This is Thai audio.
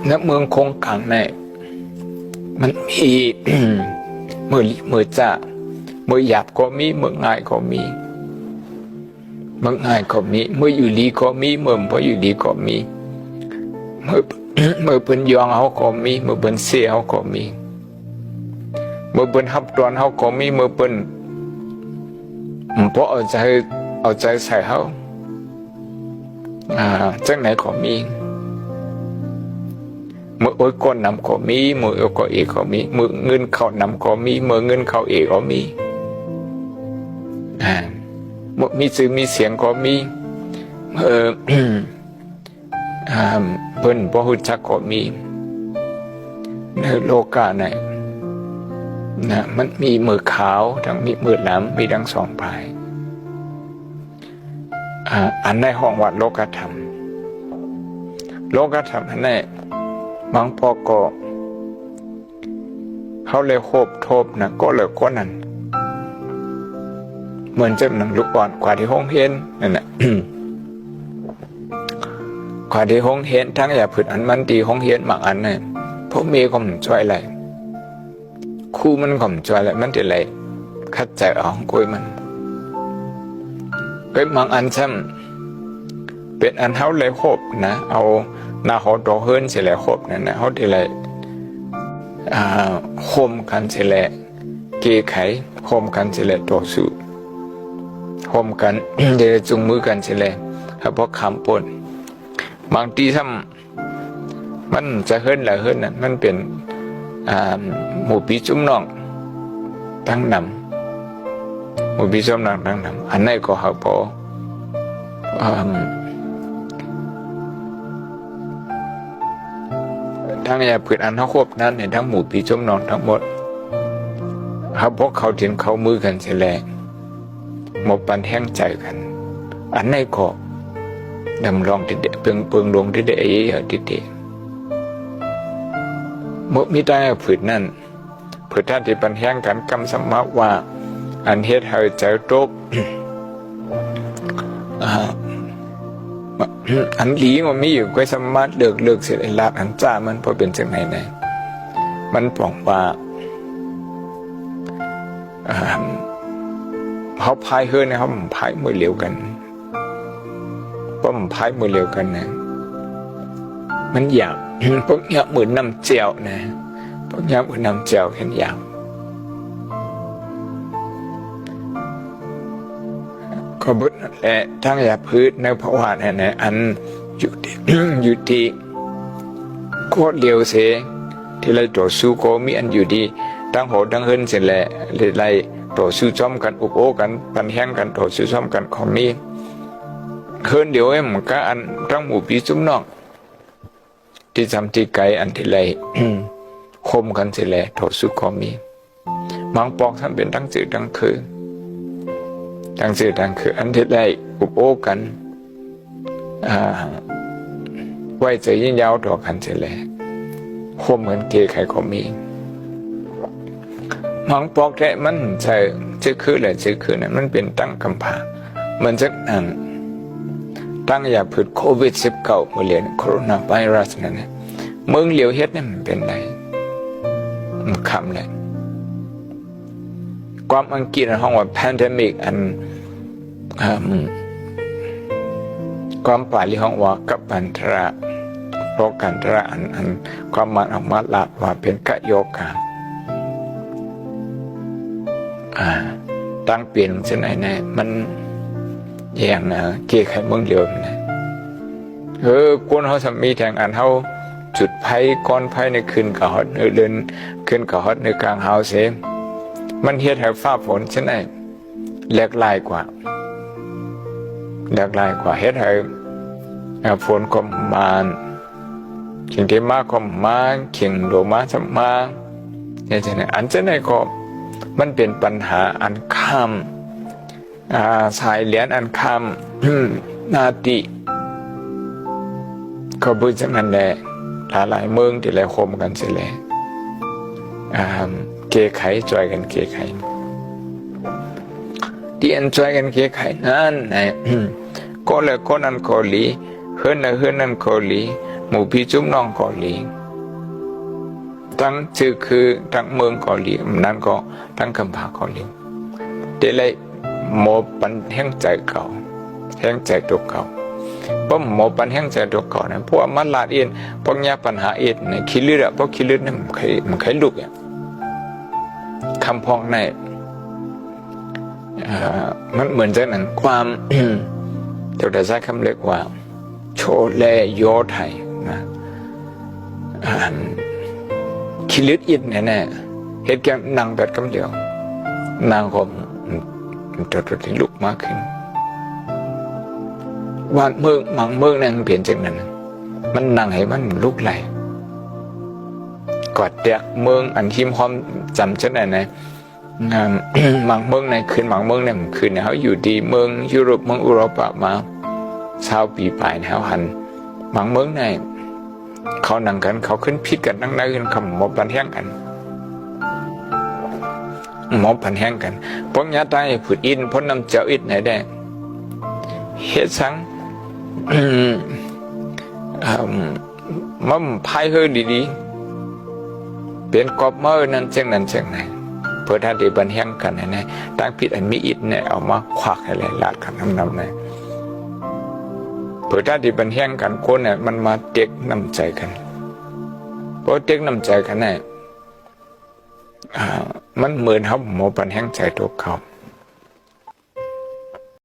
ณเมืองคงกังในมันมีมือจ่ามือหยาบก็มีมือง่ายก็มีมือง่ายก็มีมืออยู่ดีก็มีมือพออยู่ดีก็มีมือเป็นยองเขาก็มีมือเป็นเสียเขาก็มีมือเป็นฮับตอนเขาก็มีมือเป็นเพราะเอาใจใส่เขาจังไหนก็มีมือโอ้ยก้นนำก็มีมือโอ้ก็เอกก็มีมือเงินเขานำก็มีมือเงินเขาเอกก็มีมือมีสื่อมีเสียงก็มีเพิ่นบ่ฮู้จักก็มีในโลกาไหนนะมันมีมือขาวทั้งมีมือดำมีทั้งสองปลายอันในห้องวัดโลกธรรมอันในบางพอก็เขาเลยโคบโทบนะก็เลยคนนั้นเหมือนจะหนังลูกบอลกว่าที่ห้องเห็นนั่นแหละ กว่าที่ห้องเห็นทั้งอย่าผืดอันมันตีห้องเห็นบางอันเนี่ยพวกเมย์ก็มันช่วยอะไรคู่มันก็มันช่วยอะไรมันจะอะไรคัดใจเอาของคุยมันก็บางอันซ้ำเป็นอันเขาเลยโคบนะเอาหน้าเขาดอเฮิร์นเสร็จแล้วโคบนั่นนะเขาจะอะไรโคมกันเสร็จแล้วเกยไขโคมกันเสร็จแล้วต่อสู้โคมกันเดี๋ยวจุงมือกันเสร็จแล้วเพราะคำปนบางทีถ้ามันจะเฮิร์นหรือเฮิร์นน่ะมันเป็นหมู่ปีจุ่มน้องตั้งนำหมู่ปีจุ่มน้องตั้งนำอันไหนก็หาพอทั้งยาผืนอันเขาควบนั้นในทั้งหมู่ปีจุ่มน้องทั้งหมดเขาพกเขาเถียนเขามือกันเสียแรงหมดปันแห้งใจกันอันไหนก็ดำลองติดเดเปิงลงติดเดติดเดเมื่อมีได้ผืนนั้นผืนท่านที่ปันแห้งกันกำสมะว่าอันเฮ็ดให้ใจตกอันหลีมันมีอยู่ก็สามารถเลิกเสียไอ้ลาอันจ้ามันพอเป็นจังไหนมันปล่องว่าเขาพายเฮือนเขาพายมือเหลียวกันเพราะมันพายมือเหลียวกันนะมันอยากพวกนี้เหมือนน้ำเจียวนะพวกนี้เหมือนน้ำเจียวแค่อยากก็บุญแหละทั้งยาพืชในภาวะเนี่ยอันอยู่ที่โคตรเลียวเสที่เราต่อสู้ก็มีอันอยู่ดีทั้งโหทั้งเฮินเสร็จแหละเลยต่อสู้ซ้อมกันอุปโอกันปันแห้งกันต่อสู้ซ้อมกันของนี้เฮินเดี๋ยวไอ้หมันก็อันทั้งหมู่ปีซุ้มนอกที่ทำที่ไกลอันที่ไรคมกันเสร็จแหละต่อสู้ของมีบางปอกท่านเป็นทั้งสื่อทั้งคืนทั้งสื่อทั้งคืออันที่ได้อุปโอกันไว้ใจยิ่งยาวต่อกันเสียแล้วคมเหมือนเกยไข่ก็มีมังปอกแท้มันใช่ชื่อคืออะไรชื่อคือนั้นมันเป็นตั้งกำพามันจะตั้งยาผืดโควิด-19เมื่อเรียนโคโรนาไวรัสนั่นนะเมืองเหลียวเฮ็ดนี่มันเป็นไรมันคำเลยความอังกฤษห้องว่า pandemic อันความป่าลิห้องว่ากับปันทระโรกันทระอันความมันออกมาลาดว่าเป็นกะโยกาตั้งเปลี่ยนเช่นไหนแน่มันแย่งเกี่ยไขเมืองเดียวนะคนเขาสามีแทงอันเขาจุดไผ่ก้อนไผ่ในคืนกะฮอดเดินคืนกะฮอดในกลางเฮาเสมันเฮ็ดให้ฟ้าฝนเช่นไหนแหลกลายกว่าเฮ็ดให้ฝนก็มาเขียงเทมาก็มาเขียงโลมาสัมมาอย่างเช่นอันเช่นไหนก็มันเป็นปัญหาอันข้ามสายเหรียญอันข้ามนาติก็พูดจังนั้นแหละหลายเมืองที่หลายคมกันเสียแล้วเกยไขจอยกันเกยไขที่อันจอยกันเกยไขนั่นก็เลยคนนั้นเกาหลีเฮือนนั่นเกาหลี หมู่พี่จุ้มน้องเกาหลีทั้งชื่อคือทั้งเมืองเกาหลีนั้นก็ทั้งคำพาเกาหลีเดลัยหมอปันแห่งใจเก่าแห่งใจตัวเก่าเพราะหมอปันแห่งใจตัวเก่านะเพราะมันลาดเอ็นพวกยาปัญหาเอ็นในคิลืดอะเพราะคิลืดนั่นมันใครลุกอ่ะคำพองในมันเหมือนจะนั้นความเดี๋ยวจะใช้คำเรียกว่าโชเลโยไทยนะคิลืดอิดแน่ๆเหตุการณ์นางแบบคำเดียวนางก็จะที่ลุกมากขึ้นว่าเมืองบางเมืองนั่งเปลี่ยนจากนั้นมันนั่งให้มันลุกไหลกอดเดียเมืองอันทิมหอมจำชัดไหนบางเมืองในคืนบางเมืองในคืนเนี่ยเขาอยู่ดีเมืองยุโรปเมืองอุโรปมาชาวปีปลายแล้วหันบางเมืองในเขานั่งกันเขาขึ้นพิษกันนั่งนั่งขึ้นคำหมอปันแห้งกันหมอปันแห้งกันพวกญาติให้ผุดอินพ้นน้ำเจ้าอิดไหนได้เฮ็ดสังมันพายเฮดีๆเป็นกอบเมื่อนั้นเช่นนั้นเช่นไหนเพื่อถ้าได้บันแห้งกันนะตั้งพิษอันมีอิดเนี่ยเอามาควักอะไรลาดกันน้ำเนี่ยเพื่อถ้าได้บันแห้งกันคนเนี่ยมันมาเด็กน้ำใจกันเพราะเด็กน้ำใจกันเนี่ยมันเหมือนเขาหมอบันแห้งใจตัวเขา